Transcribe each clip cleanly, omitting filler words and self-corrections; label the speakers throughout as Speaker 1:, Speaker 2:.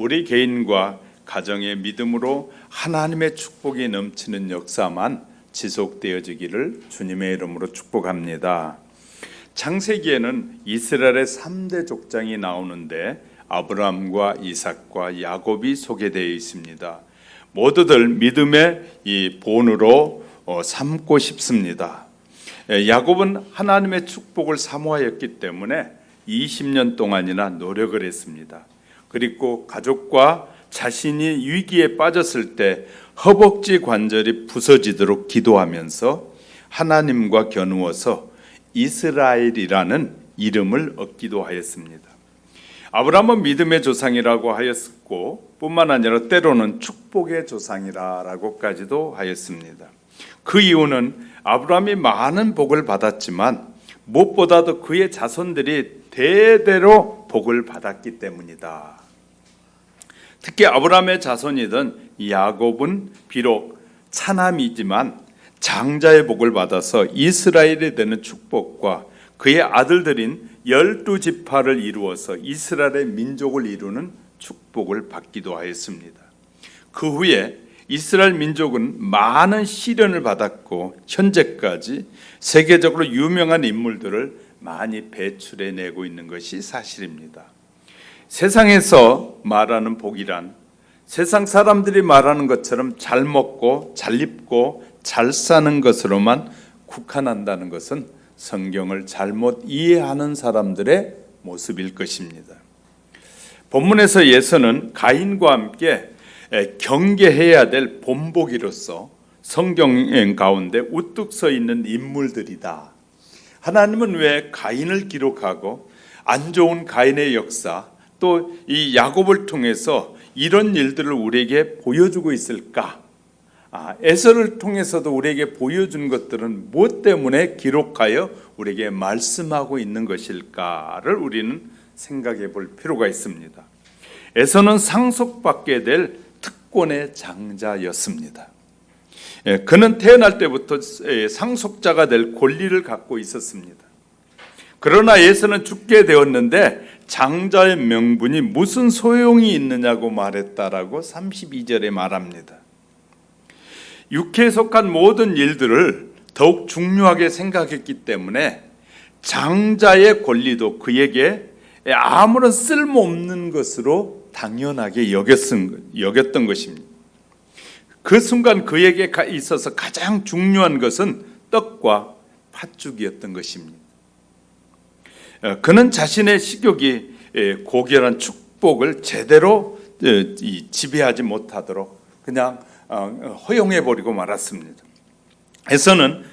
Speaker 1: 우리 개인과 가정의 믿음으로 하나님의 축복이 넘치는 역사만 지속되어지기를 주님의 이름으로 축복합니다. 창세기에는 이스라엘의 3대 족장이 나오는데 아브라함과 이삭과 야곱이 소개되어 있습니다. 모두들 믿음의 이 본으로 삼고 싶습니다. 야곱은 하나님의 축복을 사모하였기 때문에 20년 동안이나 노력을 했습니다. 그리고 가족과 자신이 위기에 빠졌을 때 허벅지 관절이 부서지도록 기도하면서 하나님과 겨누어서 이스라엘이라는 이름을 얻기도 하였습니다. 아브라함은 믿음의 조상이라고 하였고 뿐만 아니라 때로는 축복의 조상이라고까지도 하였습니다. 그 이유는 아브라함이 많은 복을 받았지만 무엇보다도 그의 자손들이 대대로 복을 받았기 때문이다. 특히 아브라함의 자손이던 야곱은 비록 차남이지만 장자의 복을 받아서 이스라엘이 되는 축복과 그의 아들들인 12지파를 이루어서 이스라엘의 민족을 이루는 축복을 받기도 하였습니다. 그 후에 이스라엘 민족은 많은 시련을 받았고 현재까지 세계적으로 유명한 인물들을 많이 배출해내고 있는 것이 사실입니다. 세상에서 말하는 복이란 세상 사람들이 말하는 것처럼 잘 먹고 잘 입고 잘 사는 것으로만 국한한다는 것은 성경을 잘못 이해하는 사람들의 모습일 것입니다. 본문에서 예수는 가인과 함께 경계해야 될 본보기로서 성경 가운데 우뚝 서 있는 인물들이다. 하나님은 왜 가인을 기록하고 안 좋은 가인의 역사 또 이 야곱을 통해서 이런 일들을 우리에게 보여주고 있을까? 에서를 통해서도 우리에게 보여준 것들은 무엇 때문에 기록하여 우리에게 말씀하고 있는 것일까를 우리는 생각해 볼 필요가 있습니다. 에서는 상속받게 될 특권의 장자였습니다. 그는 태어날 때부터 상속자가 될 권리를 갖고 있었습니다. 그러나 에서는 죽게 되었는데 장자의 명분이 무슨 소용이 있느냐고 말했다라고 32절에 말합니다. 육체에 속한 모든 일들을 더욱 중요하게 생각했기 때문에 장자의 권리도 그에게 아무런 쓸모없는 것으로 당연하게 여겼던 것입니다. 그 순간 그에게 있어서 가장 중요한 것은 떡과 팥죽이었던 것입니다. 그는 자신의 식욕이 고결한 축복을 제대로 지배하지 못하도록 그냥 허용해버리고 말았습니다. 에서는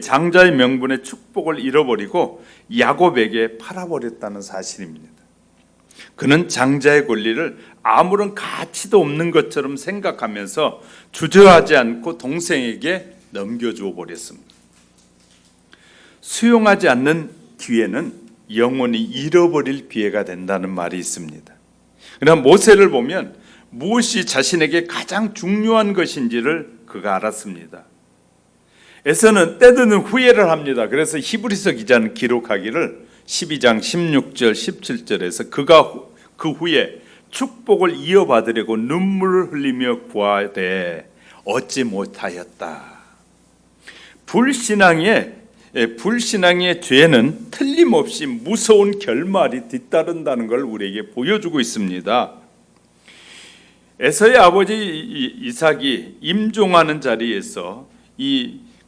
Speaker 1: 장자의 명분의 축복을 잃어버리고 야곱에게 팔아버렸다는 사실입니다. 그는 장자의 권리를 아무런 가치도 없는 것처럼 생각하면서 주저하지 않고 동생에게 넘겨주어 버렸습니다. 수용하지 않는 기회는 영원히 잃어버릴 기회가 된다는 말이 있습니다. 그러나 모세를 보면 무엇이 자신에게 가장 중요한 것인지를 그가 알았습니다. 에서는 때드는 후회를 합니다. 그래서 히브리서 기자는 기록하기를 12장 16절 17절에서 그가 그 후에 축복을 이어받으려고 눈물을 흘리며 구하되 얻지 못하였다. 불신앙의 죄는 틀림없이 무서운 결말이 뒤따른다는 걸 우리에게 보여주고 있습니다. 에서의 아버지 이삭이 임종하는 자리에서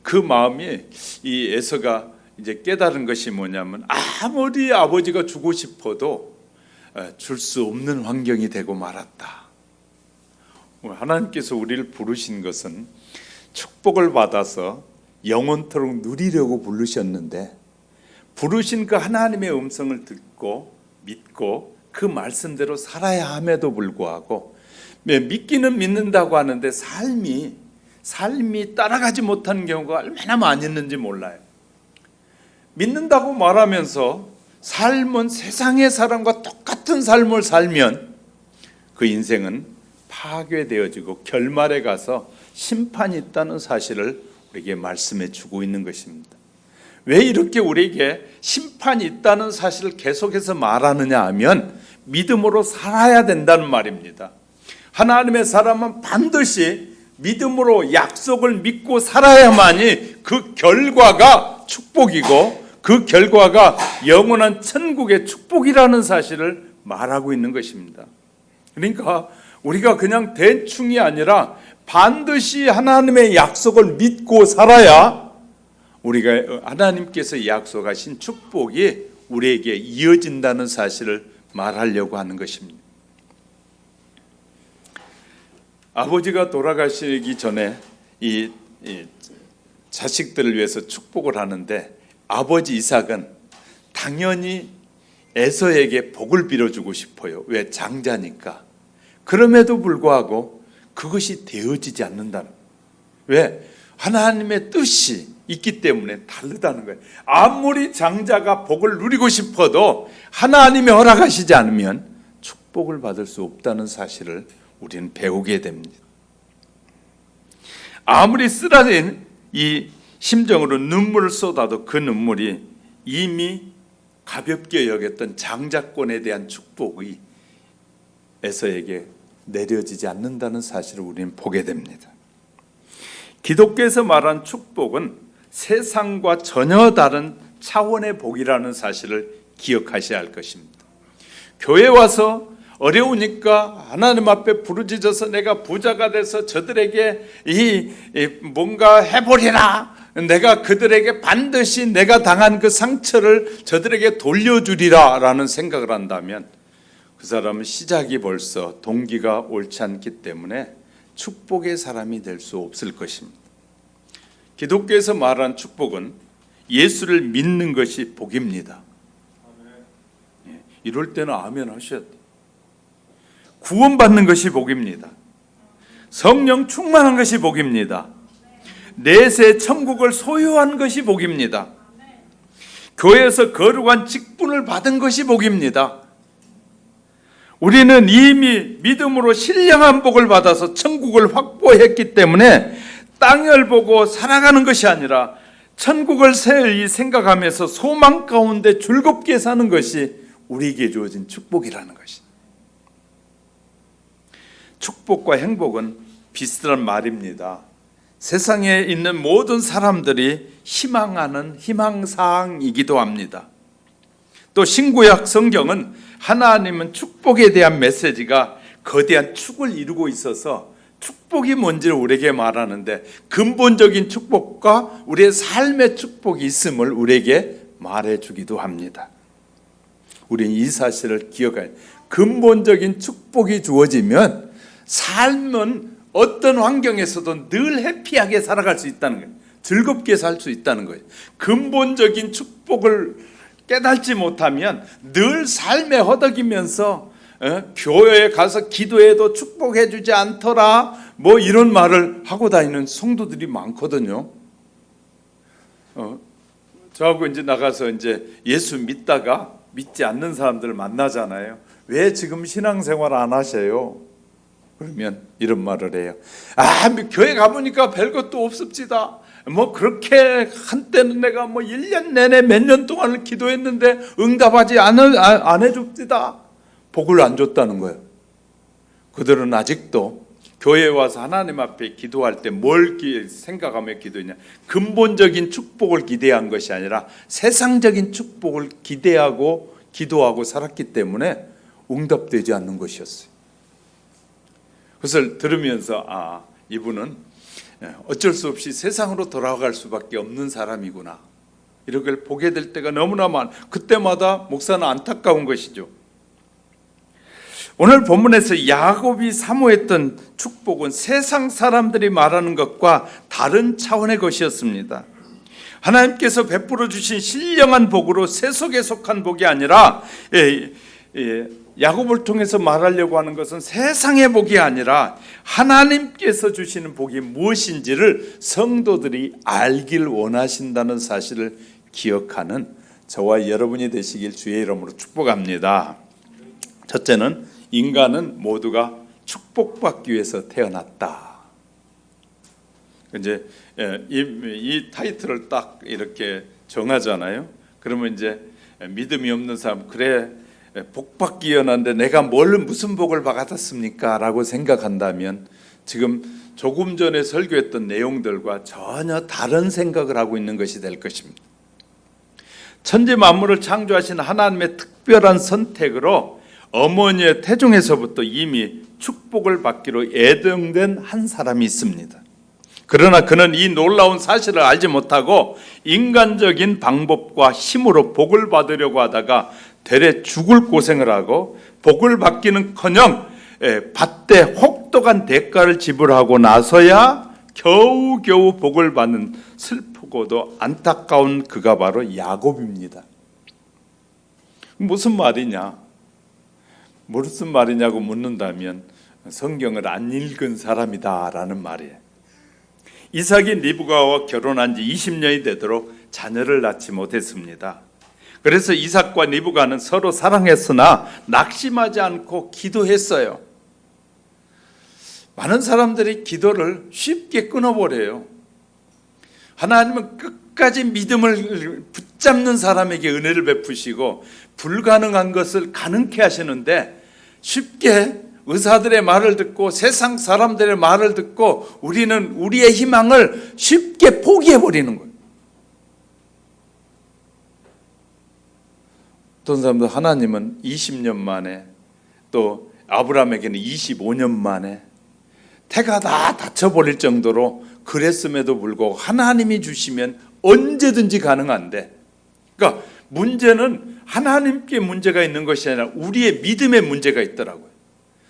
Speaker 1: 그 마음이 이 에서가 이제 깨달은 것이 뭐냐면 아무리 아버지가 주고 싶어도 줄 수 없는 환경이 되고 말았다. 하나님께서 우리를 부르신 것은 축복을 받아서 영원토록 누리려고 부르셨는데 부르신 그 하나님의 음성을 듣고 믿고 그 말씀대로 살아야 함에도 불구하고 믿기는 믿는다고 하는데 삶이 따라가지 못하는 경우가 얼마나 많이 있는지 몰라요. 믿는다고 말하면서 삶은 세상의 사람과 똑같은 삶을 살면 그 인생은 파괴되어지고 결말에 가서 심판이 있다는 사실을 우리에게 말씀해 주고 있는 것입니다. 왜 이렇게 우리에게 심판이 있다는 사실을 계속해서 말하느냐 하면 믿음으로 살아야 된다는 말입니다. 하나님의 사람은 반드시 믿음으로 약속을 믿고 살아야만이 그 결과가 축복이고 그 결과가 영원한 천국의 축복이라는 사실을 말하고 있는 것입니다. 그러니까 우리가 그냥 대충이 아니라 반드시 하나님의 약속을 믿고 살아야 우리가 하나님께서 약속하신 축복이 우리에게 이어진다는 사실을 말하려고 하는 것입니다. 아버지가 돌아가시기 전에 이 자식들을 위해서 축복을 하는데 아버지 이삭은 당연히 에서에게 복을 빌어주고 싶어요. 왜? 장자니까. 그럼에도 불구하고 그것이 되어지지 않는다는 거예요. 왜? 하나님의 뜻이 있기 때문에 다르다는 거예요. 아무리 장자가 복을 누리고 싶어도 하나님이 허락하시지 않으면 축복을 받을 수 없다는 사실을 우리는 배우게 됩니다. 아무리 쓰라린 이 심정으로 눈물을 쏟아도 그 눈물이 이미 가볍게 여겼던 장자권에 대한 축복이 에서에게 내려지지 않는다는 사실을 우리는 보게 됩니다. 기독교에서 말한 축복은 세상과 전혀 다른 차원의 복이라는 사실을 기억하셔야 할 것입니다. 교회 와서 어려우니까 하나님 앞에 부르짖어서 내가 부자가 돼서 저들에게 뭔가 해보리라, 내가 그들에게 반드시 내가 당한 그 상처를 저들에게 돌려주리라 라는 생각을 한다면 그 사람은 시작이 벌써 동기가 옳지 않기 때문에 축복의 사람이 될 수 없을 것입니다. 기독교에서 말한 축복은 예수를 믿는 것이 복입니다. 이럴 때는 아멘 하셔야 돼요. 구원받는 것이 복입니다. 성령 충만한 것이 복입니다. 내세 천국을 소유한 것이 복입니다. 교회에서 거룩한 직분을 받은 것이 복입니다. 우리는 이미 믿음으로 신령한 복을 받아서 천국을 확보했기 때문에 땅을 보고 살아가는 것이 아니라 천국을 새히 생각하면서 소망 가운데 즐겁게 사는 것이 우리에게 주어진 축복이라는 것이. 축복과 행복은 비슷한 말입니다. 세상에 있는 모든 사람들이 희망하는 희망사항이기도 합니다. 또 신구약 성경은 하나님은 축복에 대한 메시지가 거대한 축을 이루고 있어서 축복이 뭔지를 우리에게 말하는데 근본적인 축복과 우리의 삶의 축복이 있음을 우리에게 말해주기도 합니다. 우리는 이 사실을 기억해야 해요. 근본적인 축복이 주어지면 삶은 어떤 환경에서도 늘 해피하게 살아갈 수 있다는 거예요. 즐겁게 살 수 있다는 거예요. 근본적인 축복을 깨닫지 못하면 늘 삶에 허덕이면서 교회에 가서 기도해도 축복해 주지 않더라 뭐 이런 말을 하고 다니는 성도들이 많거든요. 저하고 이제 나가서 이제 예수 믿다가 믿지 않는 사람들을 만나잖아요. 왜 지금 신앙생활 안 하세요? 그러면 이런 말을 해요. 교회 가보니까 별것도 없습니다. 뭐 그렇게 한때는 내가 뭐 1년 내내 몇 년 동안을 기도했는데 응답하지 안 해줍니다. 복을 안 줬다는 거예요. 그들은 아직도 교회에 와서 하나님 앞에 기도할 때 뭘 생각하며 기도했냐? 근본적인 축복을 기대한 것이 아니라 세상적인 축복을 기대하고 기도하고 살았기 때문에 응답되지 않는 것이었어요. 그것을 들으면서 이분은 어쩔 수 없이 세상으로 돌아갈 수밖에 없는 사람이구나, 이런 걸 보게 될 때가 너무나 많아. 그때마다 목사는 안타까운 것이죠. 오늘 본문에서 야곱이 사모했던 축복은 세상 사람들이 말하는 것과 다른 차원의 것이었습니다. 하나님께서 베풀어 주신 신령한 복으로 세속에 속한 복이 아니라 야곱을 통해서 말하려고 하는 것은 세상의 복이 아니라 하나님께서 주시는 복이 무엇인지를 성도들이 알길 원하신다는 사실을 기억하는 저와 여러분이 되시길 주의 이름으로 축복합니다. 첫째는 인간은 모두가 축복받기 위해서 태어났다. 이제 이 타이틀을 딱 이렇게 정하잖아요. 그러면 이제 믿음이 없는 사람, 그래 복받기 연한데 내가 무슨 복을 받았습니까? 라고 생각한다면 지금 조금 전에 설교했던 내용들과 전혀 다른 생각을 하고 있는 것이 될 것입니다. 천지 만물을 창조하신 하나님의 특별한 선택으로 어머니의 태중에서부터 이미 축복을 받기로 예정된 한 사람이 있습니다. 그러나 그는 이 놀라운 사실을 알지 못하고 인간적인 방법과 힘으로 복을 받으려고 하다가 되레 죽을 고생을 하고 복을 받기는커녕 받되 혹독한 대가를 지불하고 나서야 겨우겨우 복을 받는 슬프고도 안타까운 그가 바로 야곱입니다. 무슨 말이냐? 무슨 말이냐고 묻는다면 성경을 안 읽은 사람이다라는 말이에요. 이삭이 리브가와 결혼한 지 20년이 되도록 자녀를 낳지 못했습니다. 그래서 이삭과 리브가는 서로 사랑했으나 낙심하지 않고 기도했어요. 많은 사람들이 기도를 쉽게 끊어버려요. 하나님은 끝까지 믿음을 붙잡는 사람에게 은혜를 베푸시고 불가능한 것을 가능케 하시는데 쉽게 의사들의 말을 듣고 세상 사람들의 말을 듣고 우리는 우리의 희망을 쉽게 포기해버리는 거예요. 어떤 사람들 하나님은 20년 만에 또 아브라함에게는 25년 만에 태가 다 다쳐버릴 정도로 그랬음에도 불구하고 하나님이 주시면 언제든지 가능한데, 그러니까 문제는 하나님께 문제가 있는 것이 아니라 우리의 믿음에 문제가 있더라고요.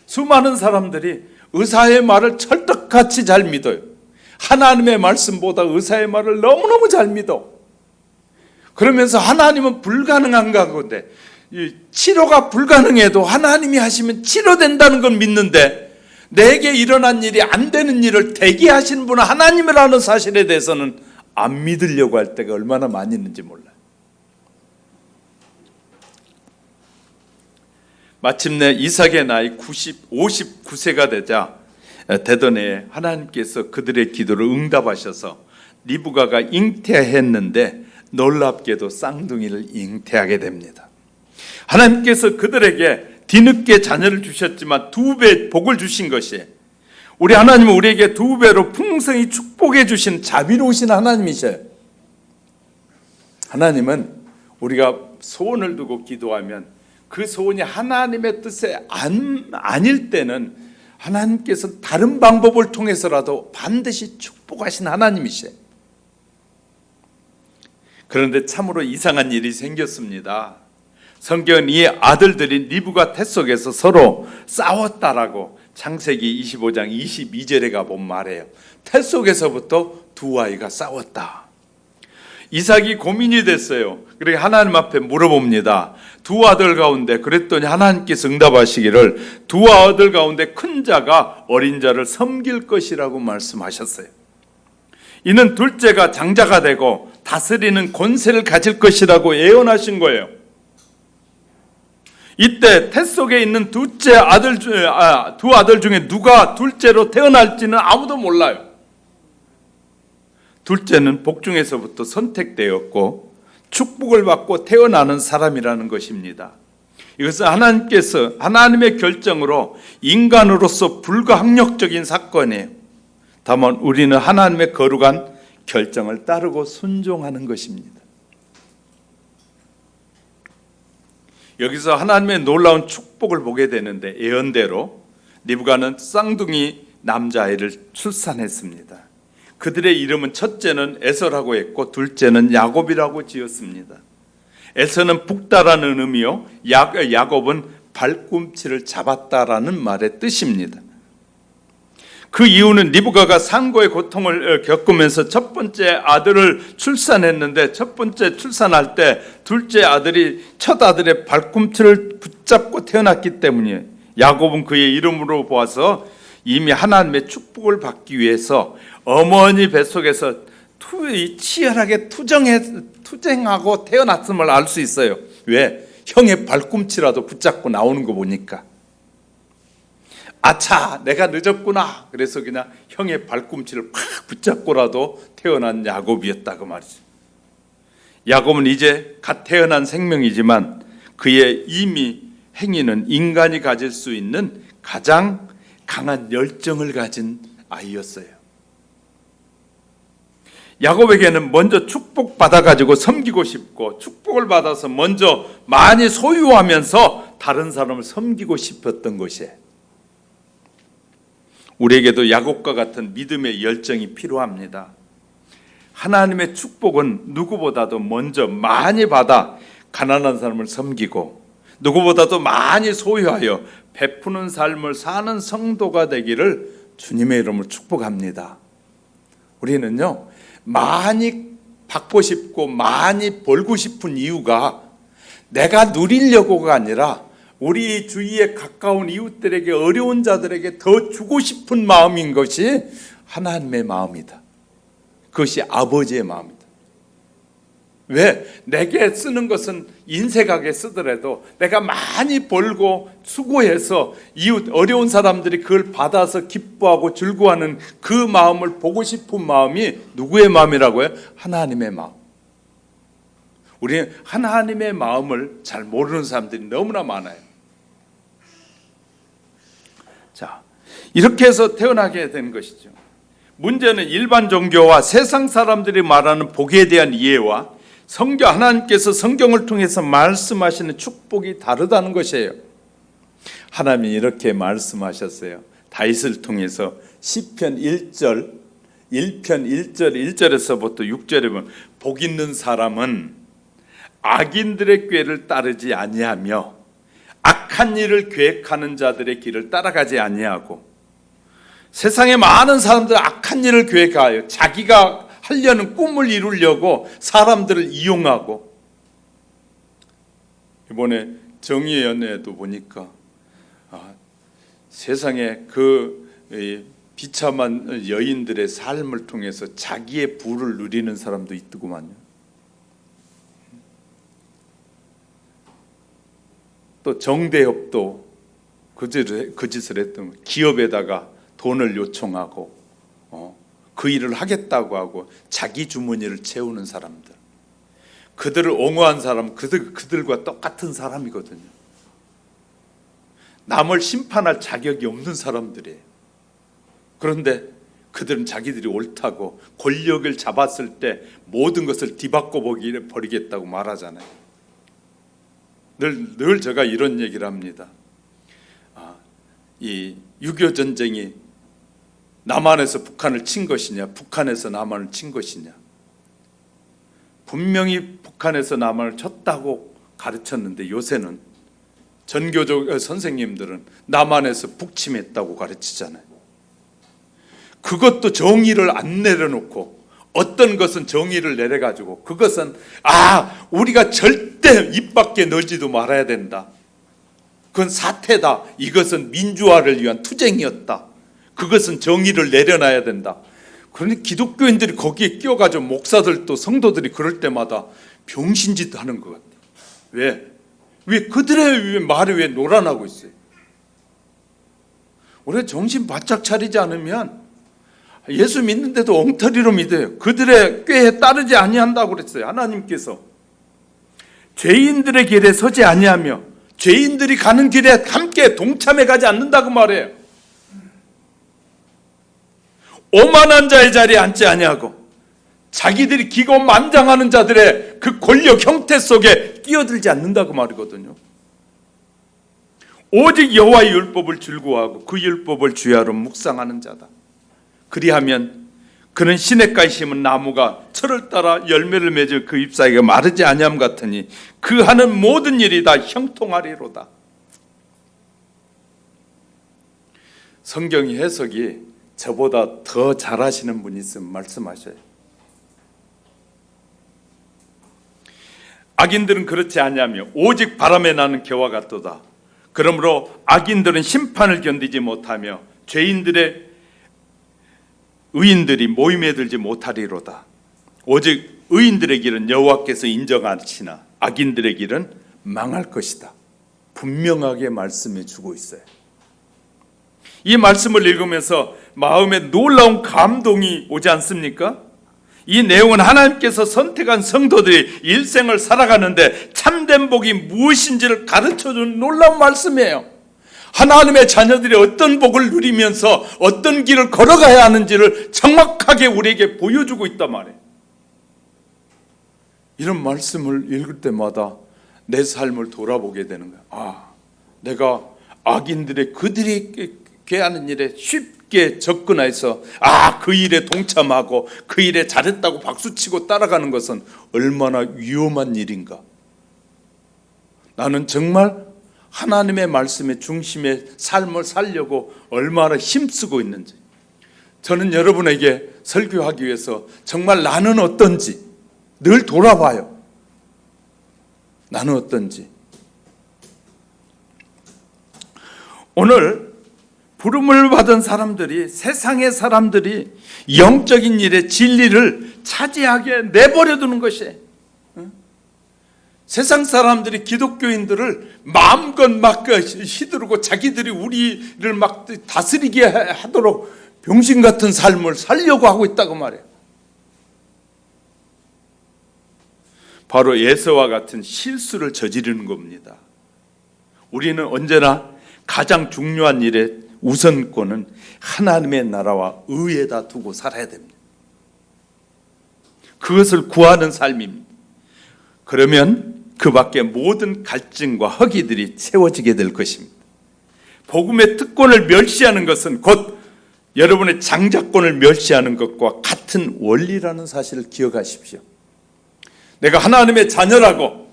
Speaker 1: 수많은 사람들이 의사의 말을 철떡같이 잘 믿어요. 하나님의 말씀보다 의사의 말을 너무너무 잘 믿어. 그러면서 하나님은 불가능한 가운데 치료가 불가능해도 하나님이 하시면 치료된다는 건 믿는데 내게 일어난 일이 안 되는 일을 되게 하신 분은 하나님이라는 사실에 대해서는 안 믿으려고 할 때가 얼마나 많이 있는지 몰라요. 마침내 이삭의 나이 59세가 되던 해에 하나님께서 그들의 기도를 응답하셔서 리브가가 잉태했는데 놀랍게도 쌍둥이를 잉태하게 됩니다. 하나님께서 그들에게 뒤늦게 자녀를 주셨지만 2배 복을 주신 것이, 우리 하나님은 우리에게 2배로 풍성히 축복해 주신 자비로우신 하나님이셔요. 하나님은 우리가 소원을 두고 기도하면 그 소원이 하나님의 뜻에 아닐 때는 하나님께서 다른 방법을 통해서라도 반드시 축복하신 하나님이셔요. 그런데 참으로 이상한 일이 생겼습니다. 성경은 이 아들들이 리브가 태 속에서 서로 싸웠다라고 창세기 25장 22절에 가보면 말해요. 태 속에서부터 두 아이가 싸웠다. 이삭이 고민이 됐어요. 그래서 하나님 앞에 물어봅니다. 두 아들 가운데, 그랬더니 하나님께서 응답하시기를 두 아들 가운데 큰 자가 어린 자를 섬길 것이라고 말씀하셨어요. 이는 둘째가 장자가 되고 다스리는 권세를 가질 것이라고 예언하신 거예요. 이때 태 속에 있는 두 아들 중에 누가 둘째로 태어날지는 아무도 몰라요. 둘째는 복중에서부터 선택되었고 축복을 받고 태어나는 사람이라는 것입니다. 이것은 하나님께서 하나님의 결정으로 인간으로서 불가항력적인 사건이에요. 다만 우리는 하나님의 거룩한 결정을 따르고 순종하는 것입니다. 여기서 하나님의 놀라운 축복을 보게 되는데 예언대로 리브가는 쌍둥이 남자아이를 출산했습니다. 그들의 이름은 첫째는 에서라고 했고 둘째는 야곱이라고 지었습니다. 에서는 북다라는 의미요, 야곱은 발꿈치를 잡았다라는 말의 뜻입니다. 그 이유는 리브가가 산고의 고통을 겪으면서 첫 번째 아들을 출산했는데 첫 번째 출산할 때 둘째 아들이 첫 아들의 발꿈치를 붙잡고 태어났기 때문이에요. 야곱은 그의 이름으로 보아서 이미 하나님의 축복을 받기 위해서 어머니 뱃속에서 치열하게 투쟁하고 태어났음을 알 수 있어요. 왜? 형의 발꿈치라도 붙잡고 나오는 거 보니까 아차, 내가 늦었구나. 그래서 그냥 형의 발꿈치를 팍 붙잡고라도 태어난 야곱이었다 그 말이죠. 야곱은 이제 갓 태어난 생명이지만 그의 이미 행위는 인간이 가질 수 있는 가장 강한 열정을 가진 아이였어요. 야곱에게는 먼저 축복받아가지고 섬기고 싶고, 축복을 받아서 먼저 많이 소유하면서 다른 사람을 섬기고 싶었던 것이에요. 우리에게도 야곱과 같은 믿음의 열정이 필요합니다. 하나님의 축복은 누구보다도 먼저 많이 받아 가난한 사람을 섬기고, 누구보다도 많이 소유하여 베푸는 삶을 사는 성도가 되기를 주님의 이름으로 축복합니다. 우리는요, 많이 받고 싶고 많이 벌고 싶은 이유가 내가 누리려고가 아니라 우리 주위에 가까운 이웃들에게, 어려운 자들에게 더 주고 싶은 마음인 것이 하나님의 마음이다. 그것이 아버지의 마음이다. 왜? 내게 쓰는 것은 인색하게 쓰더라도 내가 많이 벌고 수고해서 이웃 어려운 사람들이 그걸 받아서 기뻐하고 즐거워하는 그 마음을 보고 싶은 마음이 누구의 마음이라고요? 하나님의 마음. 우리는 하나님의 마음을 잘 모르는 사람들이 너무나 많아요. 자, 이렇게 해서 태어나게 된 것이죠. 문제는 일반 종교와 세상 사람들이 말하는 복에 대한 이해와 하나님께서 성경을 통해서 말씀하시는 축복이 다르다는 것이에요. 하나님이 이렇게 말씀하셨어요. 다윗을 통해서 시편 1편 1절에서부터 6절에 보면 복 있는 사람은 악인들의 꾀를 따르지 아니하며 악한 일을 계획하는 자들의 길을 따라가지 아니하고, 세상에 많은 사람들은 악한 일을 계획하여 자기가 하려는 꿈을 이루려고 사람들을 이용하고, 이번에 정의연애도 보니까 세상에 그 비참한 여인들의 삶을 통해서 자기의 부를 누리는 사람도 있더구만요. 또 정대협도 그 짓을 했던, 기업에다가 돈을 요청하고 그 일을 하겠다고 하고 자기 주머니를 채우는 사람들, 그들을 옹호한 사람, 그들과 똑같은 사람이거든요. 남을 심판할 자격이 없는 사람들이에요. 그런데 그들은 자기들이 옳다고 권력을 잡았을 때 모든 것을 뒤바꿔 버리겠다고 말하잖아요. 늘 제가 이런 얘기를 합니다. 이 6.25 전쟁이 남한에서 북한을 친 것이냐, 북한에서 남한을 친 것이냐. 분명히 북한에서 남한을 쳤다고 가르쳤는데, 요새는 전교조 선생님들은 남한에서 북침했다고 가르치잖아요. 그것도 정의를 안 내려놓고 어떤 것은 정의를 내려가지고 그것은 우리가 절대 입 밖에 넣지도 말아야 된다. 그건 사태다. 이것은 민주화를 위한 투쟁이었다. 그것은 정의를 내려놔야 된다. 그런데 기독교인들이 거기에 끼어가지고 목사들도 성도들이 그럴 때마다 병신짓 하는 것 같아요. 왜 그들의 말이 왜 노란하고 있어요? 우리가 정신 바짝 차리지 않으면 예수 믿는데도 엉터리로 믿어요. 그들의 꾀에 따르지 아니한다고 그랬어요. 하나님께서 죄인들의 길에 서지 아니하며 죄인들이 가는 길에 함께 동참해 가지 않는다고 말해요. 오만한 자의 자리에 앉지 아니하고 자기들이 기고만장하는 자들의 그 권력 형태 속에 끼어들지 않는다고 말이거든요. 오직 여호와의 율법을 즐거워하고 그 율법을 주야로 묵상하는 자다. 그리하면 그는 시냇가에 심은 나무가 철을 따라 열매를 맺어 그 잎사귀가 마르지 아니함 같으니 그 하는 모든 일이 다 형통하리로다. 성경의 해석이 저보다 더 잘하시는 분이 있으면 말씀하셔요. 악인들은 그렇지 아니하며 오직 바람에 나는 겨와 같도다. 그러므로 악인들은 심판을 견디지 못하며 의인들이 모임에 들지 못하리로다. 오직 의인들의 길은 여호와께서 인정하시나 악인들의 길은 망할 것이다. 분명하게 말씀해 주고 있어요. 이 말씀을 읽으면서 마음에 놀라운 감동이 오지 않습니까? 이 내용은 하나님께서 선택한 성도들이 일생을 살아가는데 참된 복이 무엇인지를 가르쳐주는 놀라운 말씀이에요. 하나님의 자녀들이 어떤 복을 누리면서 어떤 길을 걸어가야 하는지를 정확하게 우리에게 보여주고 있단 말이에요. 이런 말씀을 읽을 때마다 내 삶을 돌아보게 되는 거야. 내가 악인들의 그들이 하는 일에 쉽게 접근해서 그 일에 동참하고 그 일에 잘했다고 박수치고 따라가는 것은 얼마나 위험한 일인가. 나는 정말 하나님의 말씀의 중심의 삶을 살려고 얼마나 힘쓰고 있는지, 저는 여러분에게 설교하기 위해서 정말 나는 어떤지 늘 돌아봐요. 나는 어떤지. 오늘 부름을 받은 사람들이, 세상의 사람들이 영적인 일에 진리를 차지하게 내버려 두는 것이에요. 세상 사람들이 기독교인들을 마음껏 막 휘두르고 자기들이 우리를 막 다스리게 하도록 병신 같은 삶을 살려고 하고 있다고 말해요. 바로 예서와 같은 실수를 저지르는 겁니다. 우리는 언제나 가장 중요한 일에 우선권은 하나님의 나라와 의에다 두고 살아야 됩니다. 그것을 구하는 삶입니다. 그러면 그 밖에 모든 갈증과 허기들이 채워지게 될 것입니다. 복음의 특권을 멸시하는 것은 곧 여러분의 장자권을 멸시하는 것과 같은 원리라는 사실을 기억하십시오. 내가 하나님의 자녀라고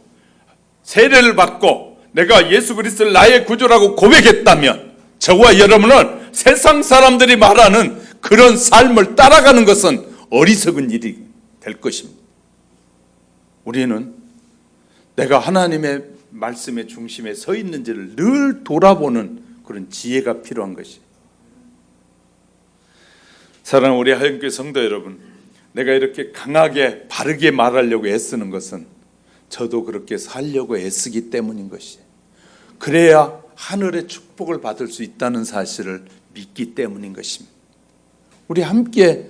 Speaker 1: 세례를 받고 내가 예수 그리스도를 나의 구주라고 고백했다면 저와 여러분은 세상 사람들이 말하는 그런 삶을 따라가는 것은 어리석은 일이 될 것입니다. 우리는 내가 하나님의 말씀의 중심에 서 있는지를 늘 돌아보는 그런 지혜가 필요한 것이에요. 사랑하는 우리 하영교회 성도 여러분, 내가 이렇게 강하게 바르게 말하려고 애쓰는 것은 저도 그렇게 살려고 애쓰기 때문인 것이에요. 그래야 하늘의 축복을 받을 수 있다는 사실을 믿기 때문인 것입니다. 우리 함께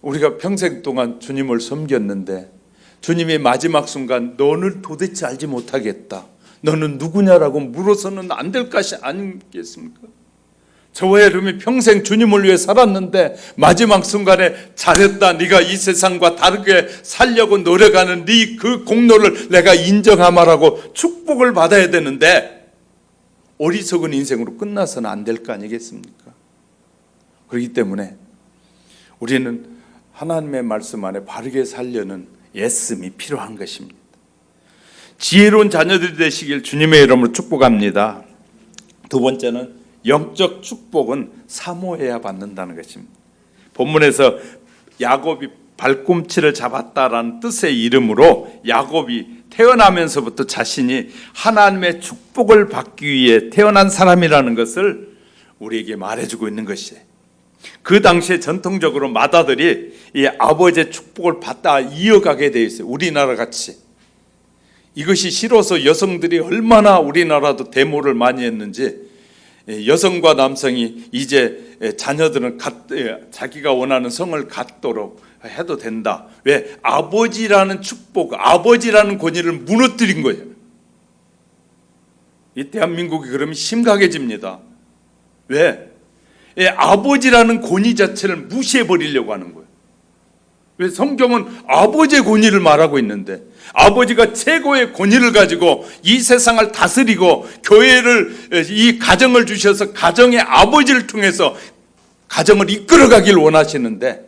Speaker 1: 우리가 평생 동안 주님을 섬겼는데 주님의 마지막 순간 너는 도대체 알지 못하겠다, 너는 누구냐라고 물어서는 안 될 것이 아니겠습니까? 저와 여러분이 평생 주님을 위해 살았는데 마지막 순간에 잘했다, 네가 이 세상과 다르게 살려고 노력하는 네 그 공로를 내가 인정하마라고 축복을 받아야 되는데 어리석은 인생으로 끝나서는 안 될 거 아니겠습니까? 그렇기 때문에 우리는 하나님의 말씀 안에 바르게 살려는 애씀이 필요한 것입니다. 지혜로운 자녀들이 되시길 주님의 이름으로 축복합니다. 두 번째는 영적 축복은 사모해야 받는다는 것입니다. 본문에서 야곱이 발꿈치를 잡았다라는 뜻의 이름으로 야곱이 태어나면서부터 자신이 하나님의 축복을 받기 위해 태어난 사람이라는 것을 우리에게 말해주고 있는 것이에요. 그 당시에 전통적으로 맏아들이 이 아버지의 축복을 받다 이어가게 되어 있어요. 우리나라 같이. 이것이 싫어서 여성들이 얼마나 우리나라도 데모를 많이 했는지, 여성과 남성이 이제 자녀들은 자기가 원하는 성을 갖도록 해도 된다. 왜? 아버지라는 축복, 아버지라는 권위를 무너뜨린 거예요. 이 대한민국이 그러면 심각해집니다. 왜? 아버지라는 권위 자체를 무시해버리려고 하는 거예요. 왜? 성경은 아버지의 권위를 말하고 있는데 아버지가 최고의 권위를 가지고 이 세상을 다스리고 교회를, 이 가정을 주셔서 가정의 아버지를 통해서 가정을 이끌어가길 원하시는데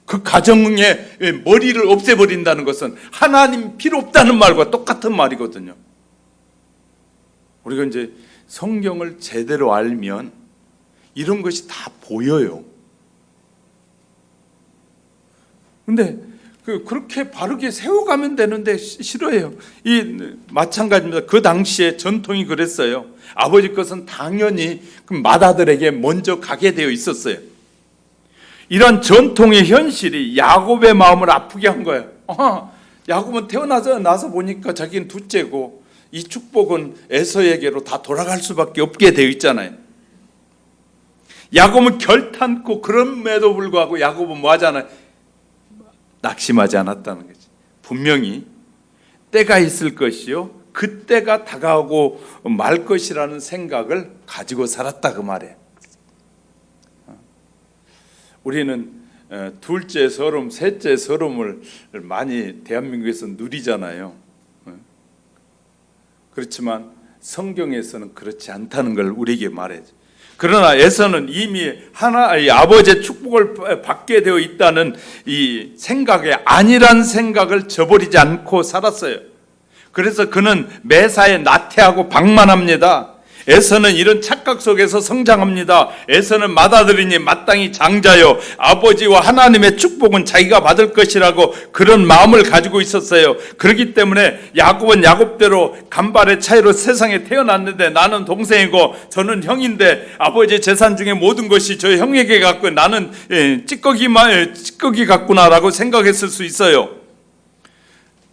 Speaker 1: 그 가정의 머리를 없애버린다는 것은 하나님 필요 없다는 말과 똑같은 말이거든요. 우리가 이제 성경을 제대로 알면 이런 것이 다 보여요. 근데 그렇게 바르게 세워가면 되는데 싫어해요. 마찬가지입니다. 그 당시에 전통이 그랬어요. 아버지 것은 당연히 그 맏아들에게 먼저 가게 되어 있었어요. 이런 전통의 현실이 야곱의 마음을 아프게 한 거예요. 야곱은 나서 보니까 자기는 둘째고 이 축복은 에서에게로 다 돌아갈 수밖에 없게 되어 있잖아요. 야곱은 결탄코 그럼에도 불구하고 야곱은 뭐 하잖아요. 낙심하지 않았다는 거지. 분명히 때가 있을 것이요, 그 때가 다가오고 말 것이라는 생각을 가지고 살았다 그 말이에요. 우리는 둘째 서름, 셋째 서름을 많이 대한민국에서 누리잖아요. 그렇지만 성경에서는 그렇지 않다는 걸 우리에게 말해줘. 그러나 에서는 이미 하나의 아버지의 축복을 받게 되어 있다는 이 생각에 아니란 생각을 저버리지 않고 살았어요. 그래서 그는 매사에 나태하고 방만합니다. 에서는 이런 착각 속에서 성장합니다. 에서는 맏아들이니 마땅히 장자요, 아버지와 하나님의 축복은 자기가 받을 것이라고 그런 마음을 가지고 있었어요. 그렇기 때문에 야곱은 야곱대로 간발의 차이로 세상에 태어났는데 나는 동생이고 저는 형인데 아버지의 재산 중에 모든 것이 저 형에게 갔고 나는 찌꺼기 같구나라고 생각했을 수 있어요.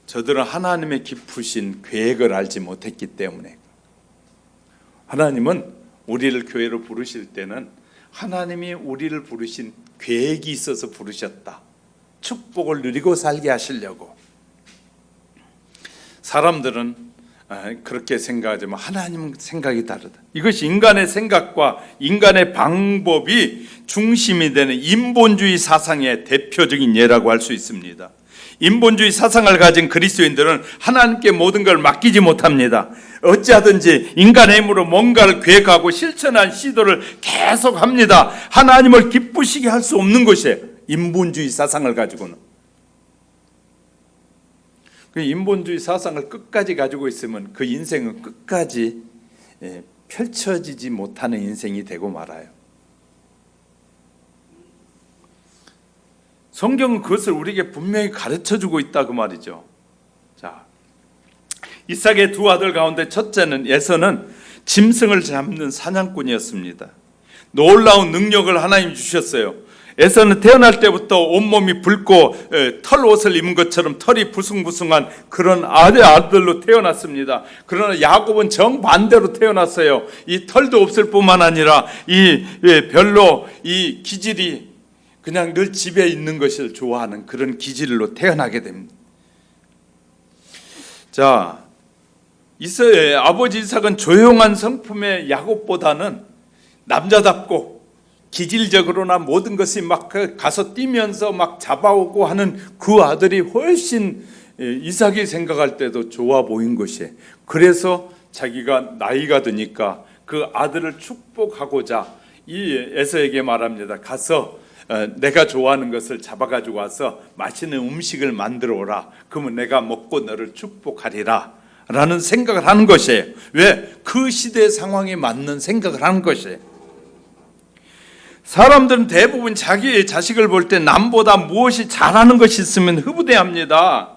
Speaker 1: 저들은 하나님의 깊으신 계획을 알지 못했기 때문에. 하나님은 우리를 교회로 부르실 때는 하나님이 우리를 부르신 계획이 있어서 부르셨다. 축복을 누리고 살게 하시려고. 사람들은 그렇게 생각하지만 하나님은 생각이 다르다. 이것이 인간의 생각과 인간의 방법이 중심이 되는 인본주의 사상의 대표적인 예라고 할 수 있습니다. 인본주의 사상을 가진 그리스도인들은 하나님께 모든 걸 맡기지 못합니다. 어찌하든지 인간의 힘으로 뭔가를 계획하고 실천한 시도를 계속합니다. 하나님을 기쁘시게 할 수 없는 것이에요. 인본주의 사상을 가지고는. 그 인본주의 사상을 끝까지 가지고 있으면 그 인생은 끝까지 펼쳐지지 못하는 인생이 되고 말아요. 성경은 그것을 우리에게 분명히 가르쳐주고 있다 그 말이죠. 자, 이삭의 두 아들 가운데 첫째는 에서는 짐승을 잡는 사냥꾼이었습니다. 놀라운 능력을 하나님 주셨어요. 에서는 태어날 때부터 온몸이 붉고 털 옷을 입은 것처럼 털이 부숭부숭한 그런 아들로 태어났습니다. 그러나 야곱은 정반대로 태어났어요. 이 털도 없을 뿐만 아니라 별로 이 기질이 그냥 늘 집에 있는 것을 좋아하는 그런 기질로 태어나게 됩니다. 자, 아버지 이삭은 조용한 성품의 야곱보다는 남자답고 기질적으로나 모든 것이 막 가서 뛰면서 막 잡아오고 하는 그 아들이 훨씬 이삭이 생각할 때도 좋아 보인 것이에요. 그래서 자기가 나이가 드니까 그 아들을 축복하고자 이 에서에게 말합니다. 가서 내가 좋아하는 것을 잡아가지고 와서 맛있는 음식을 만들어 오라. 그러면 내가 먹고 너를 축복하리라 라는 생각을 하는 것이에요. 왜? 그 시대의 상황에 맞는 생각을 하는 것이에요. 사람들은 대부분 자기의 자식을 볼 때 남보다 무엇이 잘하는 것이 있으면 흐부대합니다.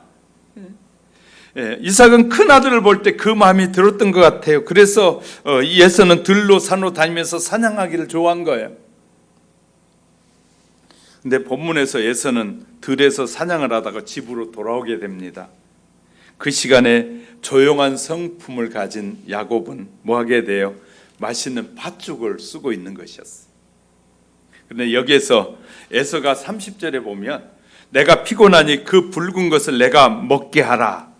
Speaker 1: 이삭은 큰 아들을 볼 때 그 마음이 들었던 것 같아요. 그래서 이 에서는 들로 산으로 다니면서 사냥하기를 좋아한 거예요. 근데 본문에서 에서는 들에서 사냥을 하다가 집으로 돌아오게 됩니다. 그 시간에 조용한 성품을 가진 야곱은 뭐 하게 돼요? 맛있는 팥죽을 쓰고 있는 것이었어요. 그런데 여기에서 에서가 30절에 보면 내가 피곤하니 그 붉은 것을 내가 먹게 하라.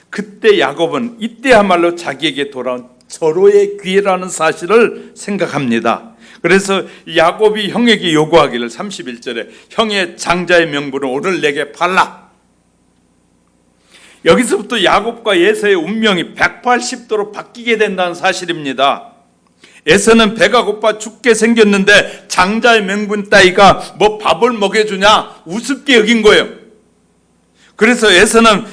Speaker 1: 그때 야곱은 이때야말로 자기에게 돌아온 절호의 기회라는 사실을 생각합니다. 그래서 야곱이 형에게 요구하기를 31절에 형의 장자의 명분을 오늘 내게 팔라. 여기서부터 야곱과 에서의 운명이 180도로 바뀌게 된다는 사실입니다. 에서는 배가 고파 죽게 생겼는데 장자의 명분 따위가 뭐 밥을 먹여주냐 우습게 여긴 거예요. 그래서 에서는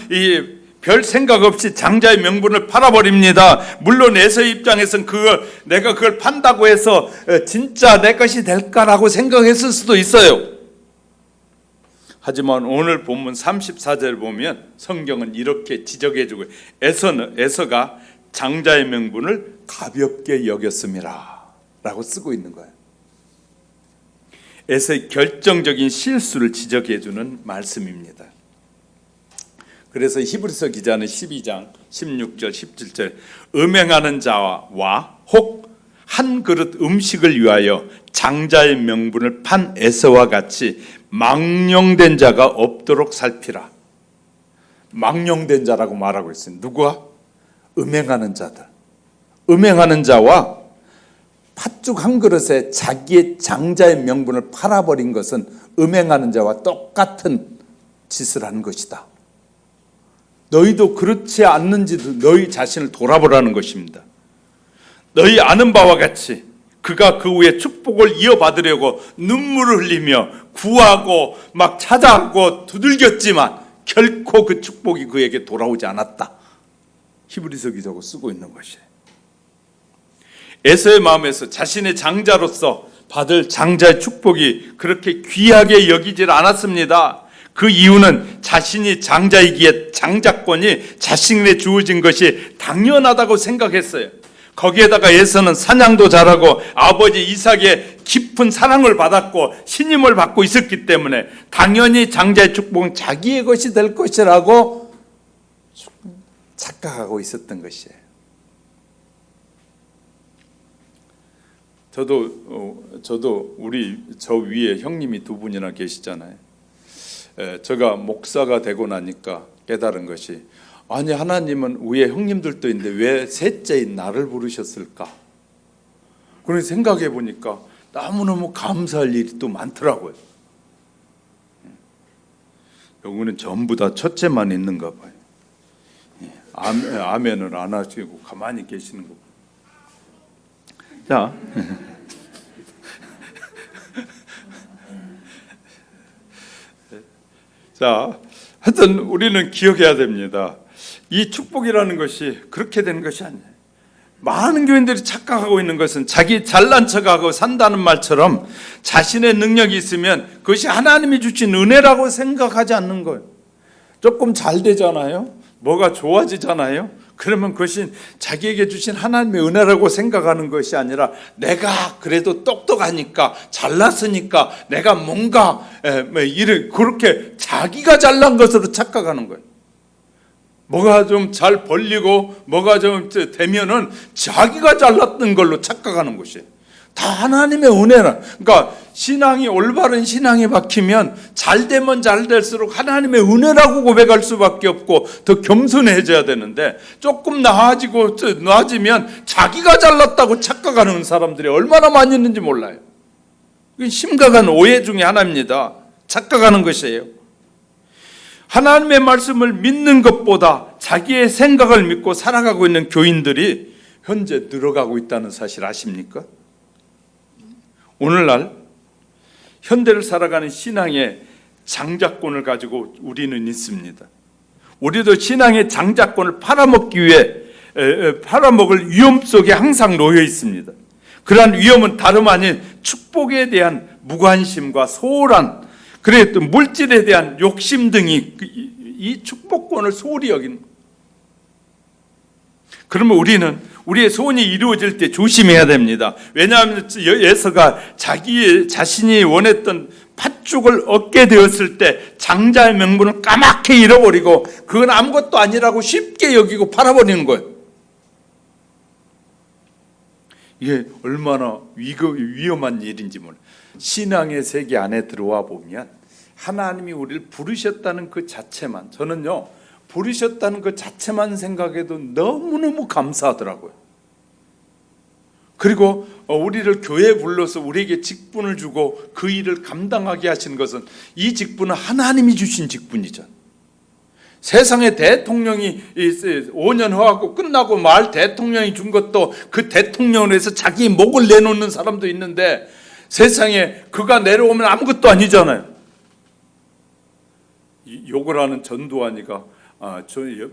Speaker 1: 별 생각 없이 장자의 명분을 팔아버립니다. 물론 에서의 입장에서는 내가 그걸 판다고 해서 진짜 내 것이 될까라고 생각했을 수도 있어요. 하지만 오늘 본문 34절 보면 성경은 이렇게 지적해주고 에서가 장자의 명분을 가볍게 여겼음이라 라고 쓰고 있는 거예요. 에서의 결정적인 실수를 지적해주는 말씀입니다. 그래서 히브리서 기자는 12장 16절 17절 음행하는 자와 혹 한 그릇 음식을 위하여 장자의 명분을 판 에서와 같이 망령된 자가 없도록 살피라. 망령된 자라고 말하고 있어요. 누구와? 음행하는 자들. 음행하는 자와 팥죽 한 그릇에 자기의 장자의 명분을 팔아버린 것은 음행하는 자와 똑같은 짓을 한 것이다. 너희도 그렇지 않는지도 너희 자신을 돌아보라는 것입니다. 너희 아는 바와 같이 그가 그 후에 축복을 이어받으려고 눈물을 흘리며 구하고 막 찾아가고 두들겼지만 결코 그 축복이 그에게 돌아오지 않았다. 히브리서 기자가 쓰고 있는 것이에요. 에서의 마음에서 자신의 장자로서 받을 장자의 축복이 그렇게 귀하게 여기질 않았습니다. 그 이유는 자신이 장자이기에 장자권이 자신에게 주어진 것이 당연하다고 생각했어요. 거기에다가 에서는 사냥도 잘하고 아버지 이삭의 깊은 사랑을 받았고 신임을 받고 있었기 때문에 당연히 장자의 축복은 자기의 것이 될 것이라고 착각하고 있었던 것이에요. 저도 저 위에 형님이 두 분이나 계시잖아요. 제가 목사가 되고 나니까 깨달은 것이, 아니 하나님은 위에 형님들도 있는데 왜 셋째인 나를 부르셨을까? 그런 생각해 보니까 너무너무 감사할 일이 또 많더라고요. 여기는 전부 다 첫째만 있는가 봐요. 아멘을 안 하시고 가만히 계시는 거. 자, 하여튼 우리는 기억해야 됩니다. 이 축복이라는 것이 그렇게 되는 것이 아니에요. 많은 교인들이 착각하고 있는 것은 자기 잘난 척하고 산다는 말처럼 자신의 능력이 있으면 그것이 하나님이 주신 은혜라고 생각하지 않는 거예요. 조금 잘 되잖아요. 뭐가 좋아지잖아요. 그러면 그것이 자기에게 주신 하나님의 은혜라고 생각하는 것이 아니라 내가 그래도 똑똑하니까 잘났으니까 내가 뭔가 그렇게 자기가 잘난 것으로 착각하는 거예요. 뭐가 좀 잘 벌리고 뭐가 좀 되면은 자기가 잘났던 걸로 착각하는 것이에요. 다 하나님의 은혜라. 그러니까 신앙이, 올바른 신앙이 박히면 잘 되면 잘 될수록 하나님의 은혜라고 고백할 수밖에 없고 더 겸손해져야 되는데, 조금 나아지면 자기가 잘났다고 착각하는 사람들이 얼마나 많이 있는지 몰라요. 이건 심각한 오해 중에 하나입니다. 착각하는 것이에요. 하나님의 말씀을 믿는 것보다 자기의 생각을 믿고 살아가고 있는 교인들이 현재 늘어가고 있다는 사실 아십니까? 오늘날 현대를 살아가는 신앙의 장자권을 가지고 우리는 있습니다. 우리도 신앙의 장자권을 팔아먹기 위해 팔아먹을 위험 속에 항상 놓여 있습니다. 그러한 위험은 다름 아닌 축복에 대한 무관심과 소홀한, 그래 또 물질에 대한 욕심 등이 이 축복권을 소홀히 여기는 거예요. 그러면 우리는 우리의 소원이 이루어질 때 조심해야 됩니다. 왜냐하면 에서가 자신이 원했던 팥죽을 얻게 되었을 때 장자의 명분을 까맣게 잃어버리고 그건 아무것도 아니라고 쉽게 여기고 팔아버리는 거예요. 이게 얼마나 위험한 일인지 몰라요. 신앙의 세계 안에 들어와 보면 하나님이 우리를 부르셨다는 그 자체만, 저는요 부르셨다는 그 자체만 생각해도 너무너무 감사하더라고요. 그리고 우리를 교회에 불러서 우리에게 직분을 주고 그 일을 감당하게 하신 것은, 이 직분은 하나님이 주신 직분이죠. 세상에 대통령이 5년 허하고 끝나고 말 대통령이 준 것도 그 대통령을 위해서 자기 목을 내놓는 사람도 있는데, 세상에 그가 내려오면 아무것도 아니잖아요. 욕을 하는 전두환이가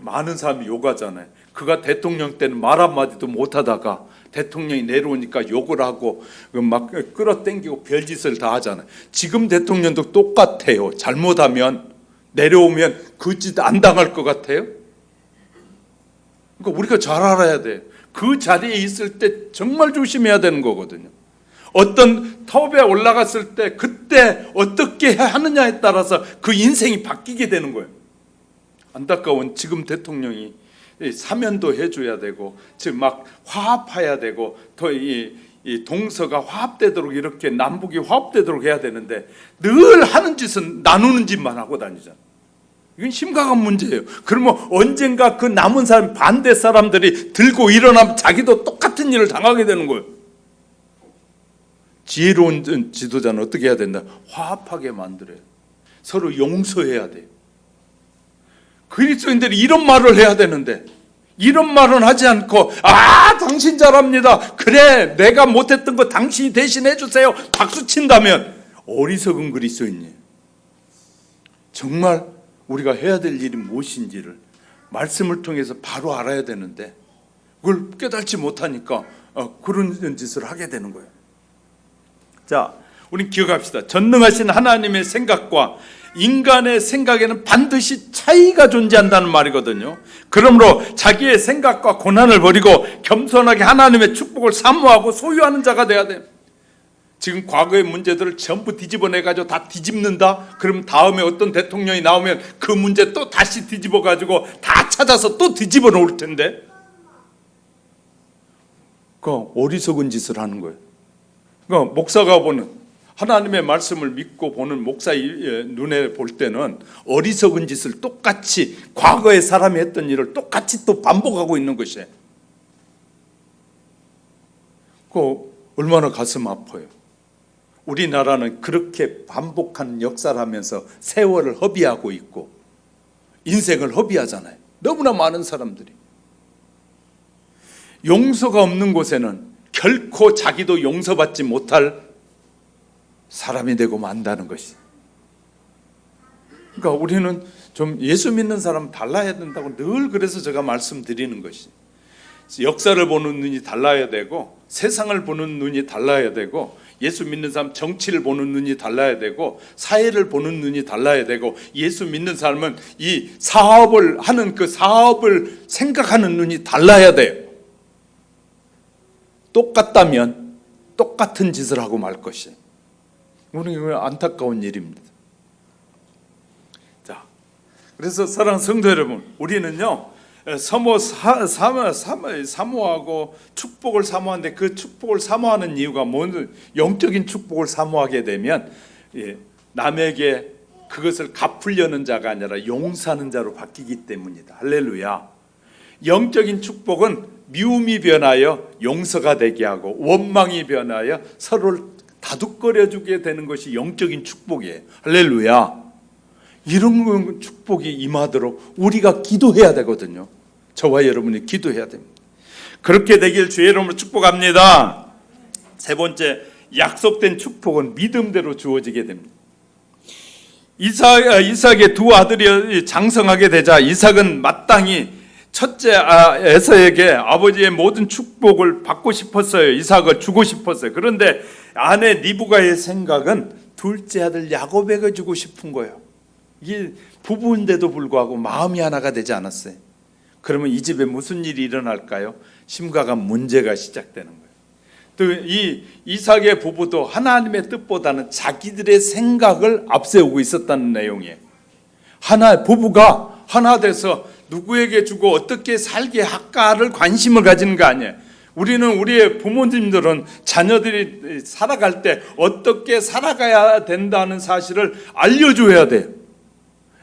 Speaker 1: 많은 사람이 욕하잖아요. 그가 대통령 때는 말 한마디도 못하다가 대통령이 내려오니까 욕을 하고 막 끌어당기고 별짓을 다 하잖아요. 지금 대통령도 똑같아요. 잘못하면 내려오면 그 짓 안 당할 것 같아요. 그러니까 우리가 잘 알아야 돼요. 그 자리에 있을 때 정말 조심해야 되는 거거든요. 어떤 탑에 올라갔을 때 그때 어떻게 하느냐에 따라서 그 인생이 바뀌게 되는 거예요. 안타까운 지금 대통령이 사면도 해줘야 되고, 지금 막 화합해야 되고, 더 이 동서가 화합되도록 이렇게 남북이 화합되도록 해야 되는데 늘 하는 짓은 나누는 짓만 하고 다니잖아. 이건 심각한 문제예요. 그러면 언젠가 그 남은 사람 반대 사람들이 들고 일어나면 자기도 똑같은 일을 당하게 되는 거예요. 지혜로운 지도자는 어떻게 해야 된다? 화합하게 만들어요. 서로 용서해야 돼요. 그리스도인들이 이런 말을 해야 되는데 이런 말은 하지 않고 당신 잘합니다. 그래 내가 못했던 거 당신이 대신해 주세요. 박수 친다면 어리석은 그리스도인이에요. 정말 우리가 해야 될 일이 무엇인지를 말씀을 통해서 바로 알아야 되는데 그걸 깨닫지 못하니까 그런 짓을 하게 되는 거예요. 자, 우리 기억합시다. 전능하신 하나님의 생각과 인간의 생각에는 반드시 차이가 존재한다는 말이거든요. 그러므로 자기의 생각과 고난을 버리고 겸손하게 하나님의 축복을 사모하고 소유하는 자가 돼야 돼요. 지금 과거의 문제들을 전부 뒤집어내가지고 다 뒤집는다? 그럼 다음에 어떤 대통령이 나오면 그 문제 또 다시 뒤집어가지고 다 찾아서 또 뒤집어 놓을 텐데 그 어리석은 짓을 하는 거예요. 그러니까 목사가 보는 하나님의 말씀을 믿고 보는 목사의 눈에 볼 때는 어리석은 짓을 똑같이 과거의 사람이 했던 일을 똑같이 또 반복하고 있는 것이에요. 그 얼마나 가슴 아파요. 우리나라는 그렇게 반복하는 역사를 하면서 세월을 허비하고 있고 인생을 허비하잖아요. 너무나 많은 사람들이. 용서가 없는 곳에는 결코 자기도 용서받지 못할 사람이 되고 만다는 것이. 그러니까 우리는 좀 예수 믿는 사람 달라야 된다고 늘 그래서 제가 말씀드리는 것이. 역사를 보는 눈이 달라야 되고 세상을 보는 눈이 달라야 되고 예수 믿는 사람 정치를 보는 눈이 달라야 되고 사회를 보는 눈이 달라야 되고 예수 믿는 사람은 이 사업을 하는 그 사업을 생각하는 눈이 달라야 돼요. 똑같다면 똑같은 짓을 하고 말 것이에요. 우리는 안타까운 일입니다. 자, 그래서 사랑하는 성도 여러분, 우리는요 사모하고 축복을 사모하는데 그 축복을 사모하는 이유가 뭐는 영적인 축복을 사모하게 되면 남에게 그것을 갚으려는 자가 아니라 용서하는 자로 바뀌기 때문이다. 할렐루야. 영적인 축복은 미움이 변하여 용서가 되게 하고 원망이 변하여 서로를 다독거려주게 되는 것이 영적인 축복이에요. 할렐루야. 이런 축복이 임하도록 우리가 기도해야 되거든요. 저와 여러분이 기도해야 됩니다. 그렇게 되길 주의 이름으로 축복합니다. 세 번째, 약속된 축복은 믿음대로 주어지게 됩니다. 이삭의 두 아들이 장성하게 되자 이삭은 마땅히 첫째 에서에게 아버지의 모든 축복을 받고 싶었어요. 이삭을 주고 싶었어요. 그런데 아내 리브가의 생각은 둘째 아들 야곱에게 주고 싶은 거예요. 이게 부부인데도 불구하고 마음이 하나가 되지 않았어요. 그러면 이 집에 무슨 일이 일어날까요? 심각한 문제가 시작되는 거예요. 또 이 이삭의 부부도 하나님의 뜻보다는 자기들의 생각을 앞세우고 있었다는 내용이에요. 부부가 하나 돼서 누구에게 주고 어떻게 살게 할까를 관심을 가지는 거 아니에요. 우리는 우리의 부모님들은 자녀들이 살아갈 때 어떻게 살아가야 된다는 사실을 알려줘야 돼요.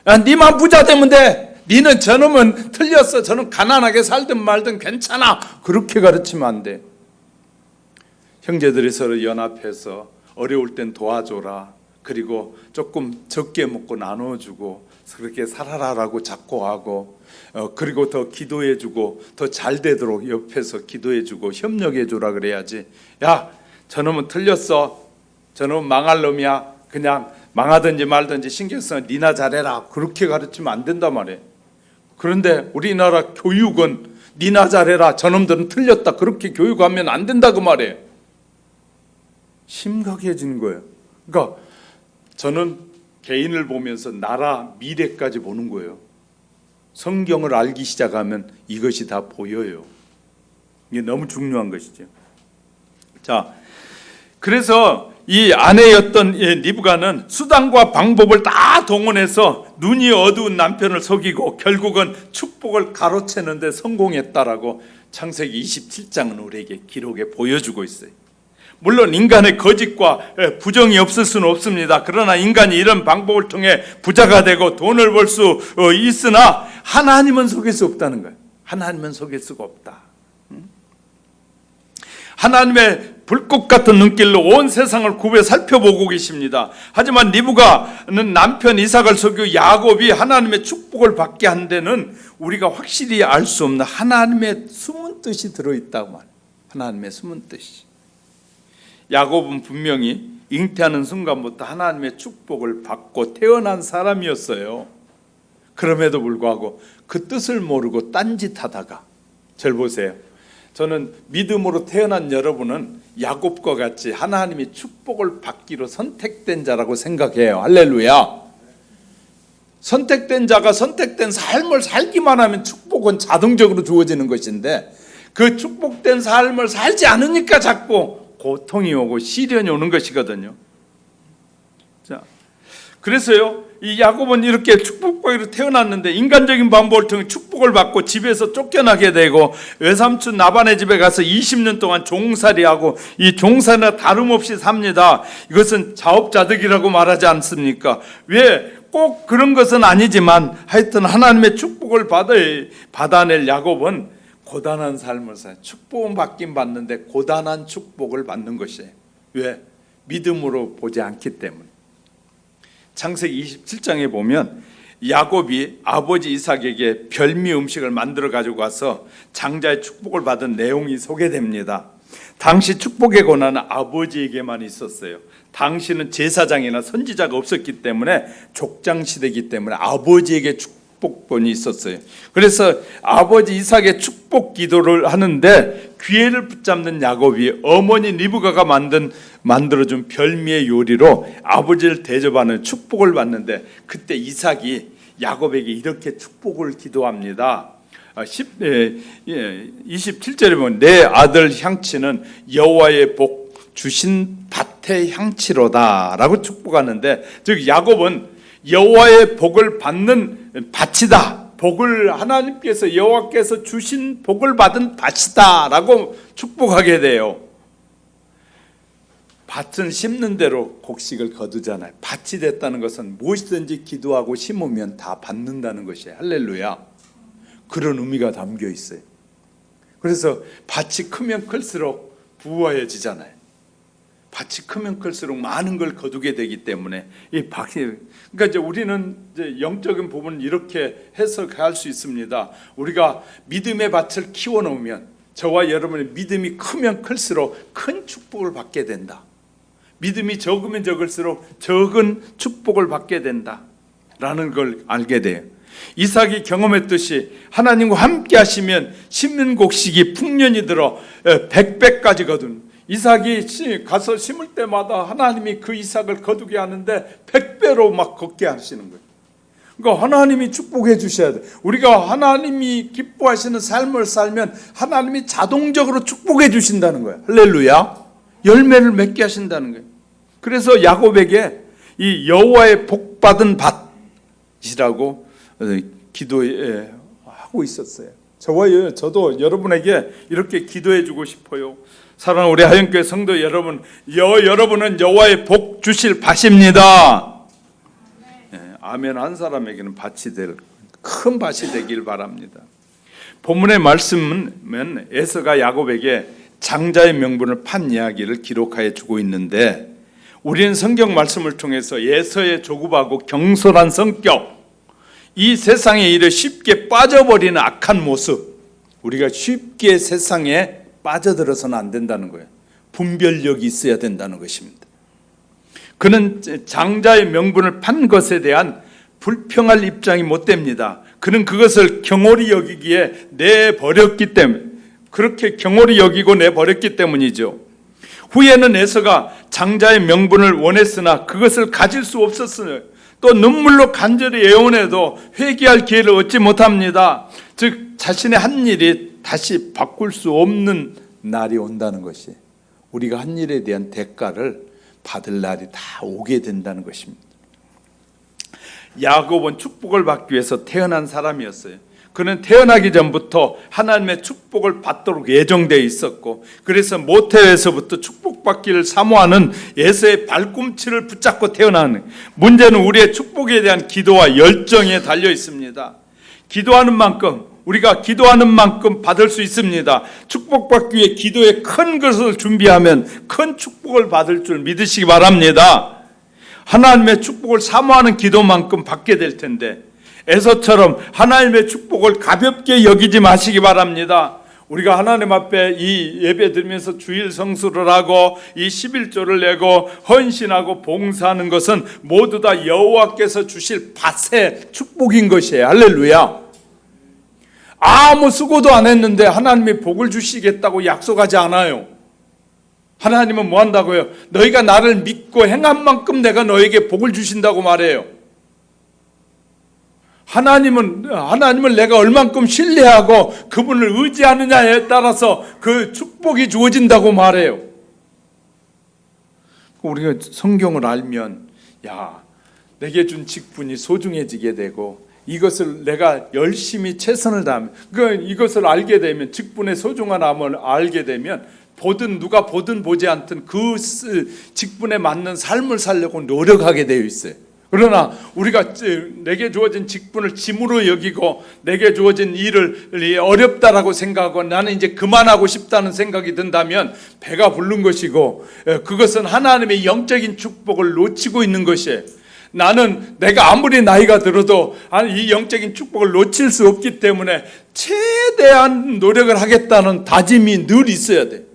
Speaker 1: 야, 니만 부자 되면 돼. 니는 저놈은 틀렸어. 저는 가난하게 살든 말든 괜찮아. 그렇게 가르치면 안 돼. 형제들이 서로 연합해서 어려울 땐 도와줘라. 그리고 조금 적게 먹고 나눠주고 그렇게 살아라라고 자꾸 하고 그리고 더 기도해주고 더 잘 되도록 옆에서 기도해주고 협력해주라 그래야지. 야, 저놈은 틀렸어. 저놈은 망할 놈이야. 그냥 망하든지 말든지 신경 써. 니나 잘해라. 그렇게 가르치면 안 된단 말이에요. 그런데 우리나라 교육은 니나 잘해라. 저놈들은 틀렸다. 그렇게 교육하면 안 된다 그 말이에요. 심각해지는 거예요. 그러니까 저는 개인을 보면서 나라 미래까지 보는 거예요. 성경을 알기 시작하면 이것이 다 보여요. 이게 너무 중요한 것이죠. 자, 그래서 이 아내였던 리브가는 수단과 방법을 다 동원해서 눈이 어두운 남편을 속이고 결국은 축복을 가로채는 데 성공했다라고 창세기 27장은 우리에게 기록에 보여주고 있어요. 물론 인간의 거짓과 부정이 없을 수는 없습니다. 그러나 인간이 이런 방법을 통해 부자가 되고 돈을 벌 수 있으나 하나님은 속일 수 없다는 거예요. 하나님은 속일 수가 없다. 하나님의 불꽃 같은 눈길로 온 세상을 굽어 살펴보고 계십니다. 하지만 리브가는 남편 이삭을 속이고 야곱이 하나님의 축복을 받게 한 데는 우리가 확실히 알 수 없는 하나님의 숨은 뜻이 들어있다고 말해요. 하나님의 숨은 뜻이. 야곱은 분명히 잉태하는 순간부터 하나님의 축복을 받고 태어난 사람이었어요. 그럼에도 불구하고 그 뜻을 모르고 딴짓하다가, 절 보세요. 저는 믿음으로 태어난 여러분은 야곱과 같이 하나님의 축복을 받기로 선택된 자라고 생각해요. 할렐루야. 선택된 자가 선택된 삶을 살기만 하면 축복은 자동적으로 주어지는 것인데, 그 축복된 삶을 살지 않으니까 자꾸 고통이 오고 시련이 오는 것이거든요. 자, 그래서요, 이 야곱은 이렇게 축복받기로 태어났는데 인간적인 방법을 통해 축복을 받고 집에서 쫓겨나게 되고 외삼촌 나반의 집에 가서 20년 동안 종살이하고, 이 종살이나 다름없이 삽니다. 이것은 자업자득이라고 말하지 않습니까? 왜? 꼭 그런 것은 아니지만 하여튼 하나님의 축복을 받아낼 야곱은 고단한 삶을 살아요. 축복은 받긴 받는데 고단한 축복을 받는 것이에요. 왜? 믿음으로 보지 않기 때문에. 창세기 27장에 보면 야곱이 아버지 이삭에게 별미 음식을 만들어 가지고 와서 장자의 축복을 받은 내용이 소개됩니다. 당시 축복의 권한은 아버지에게만 있었어요. 당시는 제사장이나 선지자가 없었기 때문에 족장시대이기 때문에 아버지에게 축복권이 있었어요. 그래서 아버지 이삭의 축복 기도를 하는데 기회를 붙잡는 야곱이 어머니 리브가가 만들어준 별미의 요리로 아버지를 대접하는 축복을 받는데, 그때 이삭이 야곱에게 이렇게 축복을 기도합니다. 27절에 보면 내 아들 향치는 여호와의 복 주신 밭의 향치로다 라고 축복하는데, 즉 야곱은 여호와의 복을 받는 밭이다, 복을 하나님께서 여호와께서 주신 복을 받은 밭이다 라고 축복하게 돼요. 밭은 심는 대로 곡식을 거두잖아요. 밭이 됐다는 것은 무엇이든지 기도하고 심으면 다 받는다는 것이에요. 할렐루야. 그런 의미가 담겨 있어요. 그래서 밭이 크면 클수록 부유해지잖아요. 밭이 크면 클수록 많은 걸 거두게 되기 때문에 이 밭이, 그러니까 이제 우리는 이제 영적인 부분은 이렇게 해석할 수 있습니다. 우리가 믿음의 밭을 키워 놓으면 저와 여러분의 믿음이 크면 클수록 큰 축복을 받게 된다. 믿음이 적으면 적을수록 적은 축복을 받게 된다라는 걸 알게 돼요. 이삭이 경험했듯이 하나님과 함께 하시면 심는 곡식이 풍년이 들어 100배까지 거둔, 이삭이 가서 심을 때마다 하나님이 그 이삭을 거두게 하는데 100배로 막 걷게 하시는 거예요. 그러니까 하나님이 축복해 주셔야 돼. 우리가 하나님이 기뻐하시는 삶을 살면 하나님이 자동적으로 축복해 주신다는 거예요. 할렐루야. 열매를 맺게 하신다는 거예요. 그래서 야곱에게 이 여호와의 복 받은 밭이라고 기도하고 있었어요. 저도 여러분에게 이렇게 기도해 주고 싶어요. 사랑하는 우리 하영교회 성도 여러분, 여러분은 여호와의 복 주실 밭입니다. 아멘 한 사람에게는 밭이 큰 밭이 되길 바랍니다. 본문의 말씀은 에서가 야곱에게 장자의 명분을 판 이야기를 기록하여 주고 있는데, 우리는 성경 말씀을 통해서 에서의 조급하고 경솔한 성격, 이 세상의 일에 쉽게 빠져버리는 악한 모습, 우리가 쉽게 세상에 빠져들어서는 안 된다는 거예요. 분별력이 있어야 된다는 것입니다. 그는 장자의 명분을 판 것에 대한 불평할 입장이 못 됩니다. 그는 그것을 경홀히 여기기에 내버렸기 때문에, 그렇게 경홀히 여기고 내버렸기 때문이죠. 후에는 에서가 장자의 명분을 원했으나 그것을 가질 수 없었으며 또 눈물로 간절히 애원해도 회개할 기회를 얻지 못합니다. 즉 자신의 한 일이 다시 바꿀 수 없는 날이 온다는 것이, 우리가 한 일에 대한 대가를 받을 날이 다 오게 된다는 것입니다. 야곱은 축복을 받기 위해서 태어난 사람이었어요. 그는 태어나기 전부터 하나님의 축복을 받도록 예정되어 있었고, 그래서 모태에서부터 축복받기를 사모하는 예수의 발꿈치를 붙잡고 태어나는, 문제는 우리의 축복에 대한 기도와 열정에 달려 있습니다. 기도하는 만큼, 우리가 기도하는 만큼 받을 수 있습니다. 축복받기 위해 기도에 큰 것을 준비하면 큰 축복을 받을 줄 믿으시기 바랍니다. 하나님의 축복을 사모하는 기도만큼 받게 될 텐데, 에서처럼 하나님의 축복을 가볍게 여기지 마시기 바랍니다. 우리가 하나님 앞에 이 예배 드리면서 주일 성수를 하고 이 11조를 내고 헌신하고 봉사하는 것은 모두 다 여호와께서 주실 밭의 축복인 것이에요. 할렐루야. 아무 수고도 안 했는데 하나님이 복을 주시겠다고 약속하지 않아요. 하나님은 뭐 한다고요? 너희가 나를 믿고 행한 만큼 내가 너에게 복을 주신다고 말해요. 하나님을 내가 얼만큼 신뢰하고 그분을 의지하느냐에 따라서 그 축복이 주어진다고 말해요. 우리가 성경을 알면, 야, 내게 준 직분이 소중해지게 되고, 이것을 내가 열심히 최선을 다하면, 이것을 알게 되면, 직분의 소중함을 알게 되면, 누가 보든 보지 않든 그 직분에 맞는 삶을 살려고 노력하게 되어 있어요. 그러나 우리가 내게 주어진 직분을 짐으로 여기고 내게 주어진 일을 어렵다라고 생각하고 나는 이제 그만하고 싶다는 생각이 든다면 배가 부른 것이고, 그것은 하나님의 영적인 축복을 놓치고 있는 것이에요. 나는 내가 아무리 나이가 들어도 이 영적인 축복을 놓칠 수 없기 때문에 최대한 노력을 하겠다는 다짐이 늘 있어야 돼.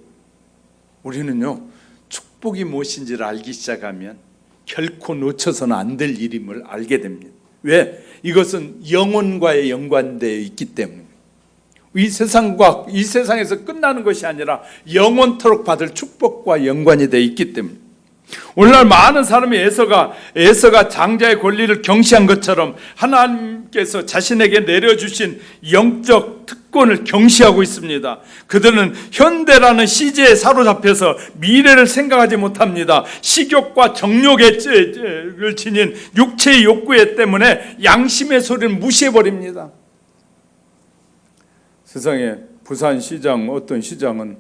Speaker 1: 우리는요, 축복이 무엇인지를 알기 시작하면 결코 놓쳐서는 안 될 일임을 알게 됩니다. 왜? 이것은 영혼과의 연관되어 있기 때문에. 이 세상에서 끝나는 것이 아니라 영원토록 받을 축복과 연관이 되어 있기 때문에. 오늘날 많은 사람이 에서가 장자의 권리를 경시한 것처럼 하나님께서 자신에게 내려주신 영적 특권을 경시하고 있습니다. 그들은 현대라는 시제에 사로잡혀서 미래를 생각하지 못합니다. 식욕과 정욕에 지닌 육체의 욕구에 때문에 양심의 소리를 무시해버립니다. 세상에 부산시장, 어떤 시장은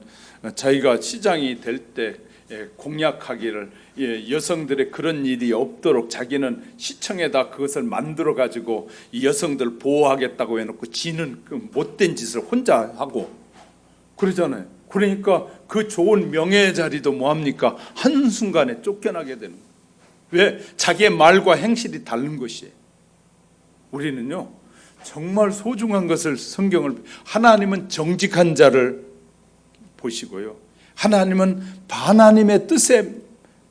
Speaker 1: 자기가 시장이 될 때 공약하기를, 여성들의 그런 일이 없도록 자기는 시청에다 그것을 만들어 가지고 이 여성들 보호하겠다고 해놓고 지는 그 못된 짓을 혼자 하고 그러잖아요. 그러니까 그 좋은 명예의 자리도 뭐합니까? 한순간에 쫓겨나게 되는 거예요. 왜? 자기의 말과 행실이 다른 것이에요. 우리는요, 정말 소중한 것을 하나님은 정직한 자를 보시고요, 하나님은 하나님의 뜻에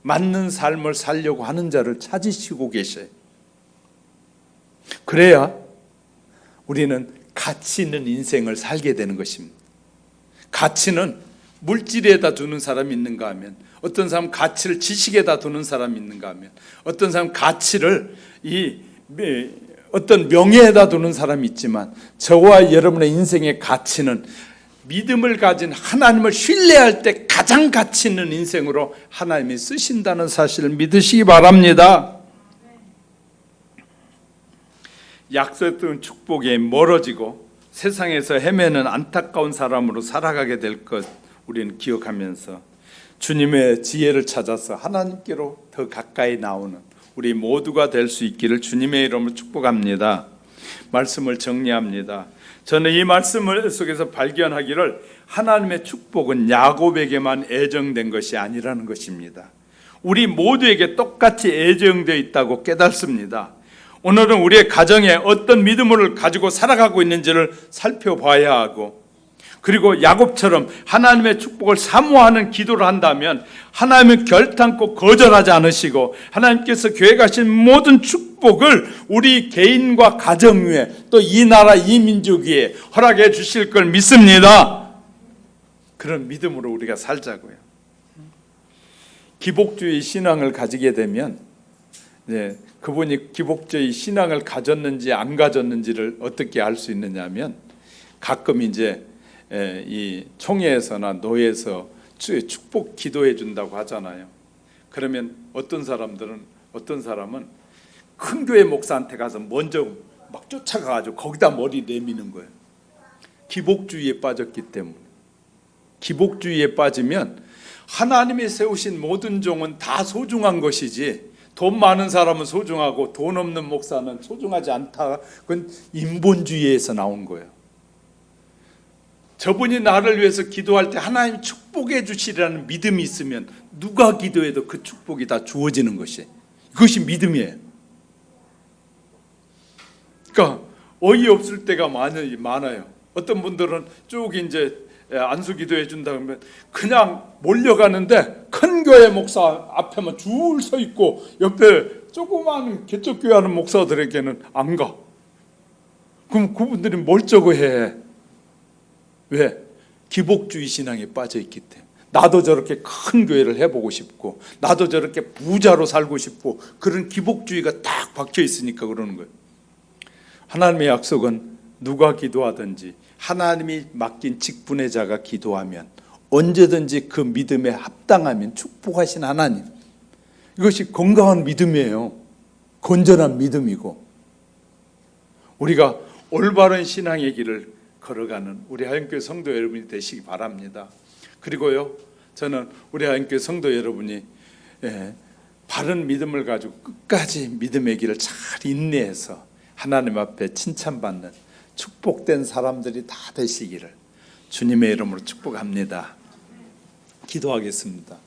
Speaker 1: 맞는 삶을 살려고 하는 자를 찾으시고 계셔요. 그래야 우리는 가치 있는 인생을 살게 되는 것입니다. 가치는 물질에다 두는 사람이 있는가 하면, 어떤 사람은 가치를 지식에다 두는 사람이 있는가 하면, 어떤 사람은 가치를 어떤 명예에다 두는 사람이 있지만, 저와 여러분의 인생의 가치는 믿음을 가진 하나님을 신뢰할 때 가장 가치 있는 인생으로 하나님이 쓰신다는 사실을 믿으시기 바랍니다. 약속된 축복에 멀어지고 세상에서 헤매는 안타까운 사람으로 살아가게 될 것 우리는 기억하면서 주님의 지혜를 찾아서 하나님께로 더 가까이 나오는 우리 모두가 될 수 있기를 주님의 이름으로 축복합니다. 말씀을 정리합니다. 저는 이 말씀 속에서 발견하기를 하나님의 축복은 야곱에게만 애정된 것이 아니라는 것입니다. 우리 모두에게 똑같이 애정되어 있다고 깨닫습니다. 오늘은 우리의 가정에 어떤 믿음을 가지고 살아가고 있는지를 살펴봐야 하고, 그리고 야곱처럼 하나님의 축복을 사모하는 기도를 한다면 하나님은 결단코 거절하지 않으시고 하나님께서 계획하신 모든 축복을 우리 개인과 가정 위에, 또 이 나라 이 민족 위에 허락해 주실 걸 믿습니다. 그런 믿음으로 우리가 살자고요. 기복주의 신앙을 가지게 되면 그분이 기복주의 신앙을 가졌는지 안 가졌는지를 어떻게 알 수 있느냐면, 가끔 이제 이 총회에서나 노회에서 축복 기도해 준다고 하잖아요. 그러면 어떤 사람은 큰 교회 목사한테 가서 먼저 막 쫓아가가지고 거기다 머리 내미는 거예요. 기복주의에 빠졌기 때문에. 기복주의에 빠지면 하나님이 세우신 모든 종은 다 소중한 것이지, 돈 많은 사람은 소중하고 돈 없는 목사는 소중하지 않다. 그건 인본주의에서 나온 거예요. 저분이 나를 위해서 기도할 때 하나님 축복해 주시리라는 믿음이 있으면 누가 기도해도 그 축복이 다 주어지는 것이, 그것이 믿음이에요. 그러니까 어이없을 때가 많아요. 어떤 분들은 쭉 이제 안수 기도해 준다 그러면 그냥 몰려가는데 큰 교회 목사 앞에만 줄 서 있고 옆에 조그만 개척교회 하는 목사들에게는 안 가. 그럼 그분들이 뭘 저거 해? 왜? 기복주의 신앙에 빠져 있기 때문에. 나도 저렇게 큰 교회를 해보고 싶고, 나도 저렇게 부자로 살고 싶고, 그런 기복주의가 딱 박혀 있으니까 그러는 거예요. 하나님의 약속은 누가 기도하든지 하나님이 맡긴 직분의 자가 기도하면 언제든지 그 믿음에 합당하면 축복하신 하나님. 이것이 건강한 믿음이에요. 건전한 믿음이고, 우리가 올바른 신앙의 길을 걸어가는 우리 하영교회 성도 여러분이 되시기 바랍니다. 그리고요, 저는 우리 하영교회 성도 여러분이 바른 믿음을 가지고 끝까지 믿음의 길을 잘 인내해서 하나님 앞에 칭찬받는 축복된 사람들이 다 되시기를 주님의 이름으로 축복합니다. 기도하겠습니다.